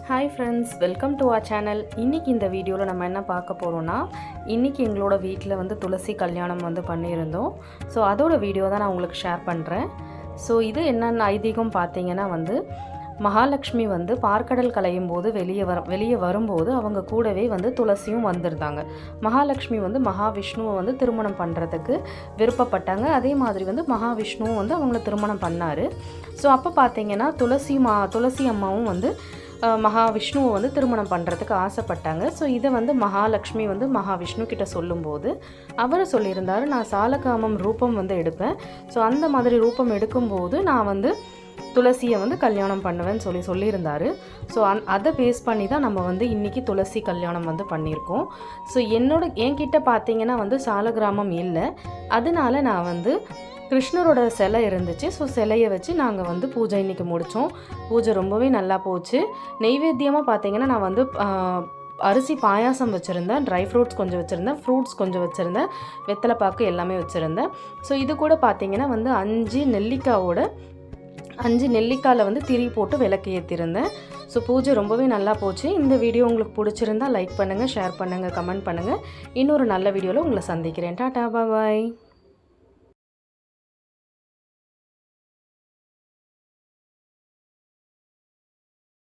Hi friends, welcome to our channel. இன்றைக்கி இந்த வீடியோவில் நம்ம என்ன பார்க்க போகிறோன்னா, இன்றைக்கி எங்களோட வீட்டில் வந்து துளசி கல்யாணம் வந்து பண்ணியிருந்தோம். ஸோ அதோட வீடியோ தான் நான் உங்களுக்கு ஷேர் பண்ணுறேன். ஸோ இது என்னென்ன ஐதீகம் பார்த்தீங்கன்னா வந்து, மகாலட்சுமி வந்து பார்க்கடல் கலையும் போது வெளியே வரும்போது அவங்க கூடவே வந்து துளசியும் வந்திருந்தாங்க. மகாலட்சுமி வந்து மகாவிஷ்ணுவை வந்து திருமணம் பண்ணுறதுக்கு விருப்பப்பட்டாங்க. அதே மாதிரி வந்து மகாவிஷ்ணுவும் வந்து அவங்கள திருமணம் பண்ணார். ஸோ அப்போ பார்த்தீங்கன்னா துளசி அம்மாவும் வந்து மகாவிஷ்ணுவை வந்து திருமணம் பண்ணுறதுக்கு ஆசைப்பட்டாங்க. ஸோ இதை வந்து மகாலட்சுமி வந்து மகாவிஷ்ணு கிட்ட சொல்லும்போது அவர் சொல்லியிருந்தார், நான் சாலகாமம் ரூபம் வந்து எடுப்பேன். ஸோ அந்த மாதிரி ரூபம் எடுக்கும்போது நான் வந்து துளசியை வந்து கல்யாணம் பண்ணுவேன்னு சொல்லியிருந்தார். ஸோ அதை பேஸ் பண்ணி தான் நம்ம வந்து இன்றைக்கி துளசி கல்யாணம் வந்து பண்ணியிருக்கோம். ஸோ என்கிட்ட பார்த்தீங்கன்னா வந்து சாலகிராமம் இல்லை. அதனால நான் வந்து கிருஷ்ணரோட சிலை இருந்துச்சு. ஸோ சிலையை வச்சு நாங்கள் வந்து பூஜை இன்றைக்கி முடித்தோம். பூஜை ரொம்பவே நல்லா போச்சு. நெய்வேத்தியமாக பார்த்தீங்கன்னா நான் வந்து அரிசி பாயாசம் வச்சுருந்தேன், ட்ரை ஃப்ரூட்ஸ் கொஞ்சம் வச்சுருந்தேன், ஃப்ரூட்ஸ் கொஞ்சம் வச்சுருந்தேன், வெத்தலை பாக்கு எல்லாமே வச்சுருந்தேன். ஸோ இது கூட பார்த்தீங்கன்னா வந்து 5 நெல்லிக்காயில் வந்து திரி போட்டு விளக்கு ஏற்றிருந்தேன். ஸோ பூஜை ரொம்பவே நல்லா போச்சு. இந்த வீடியோ உங்களுக்கு பிடிச்சிருந்தா லைக் பண்ணுங்கள், ஷேர் பண்ணுங்கள், கமெண்ட் பண்ணுங்கள். இன்னொரு நல்ல வீடியோவில் உங்களை சந்திக்கிறேன். டாடா, பாய்.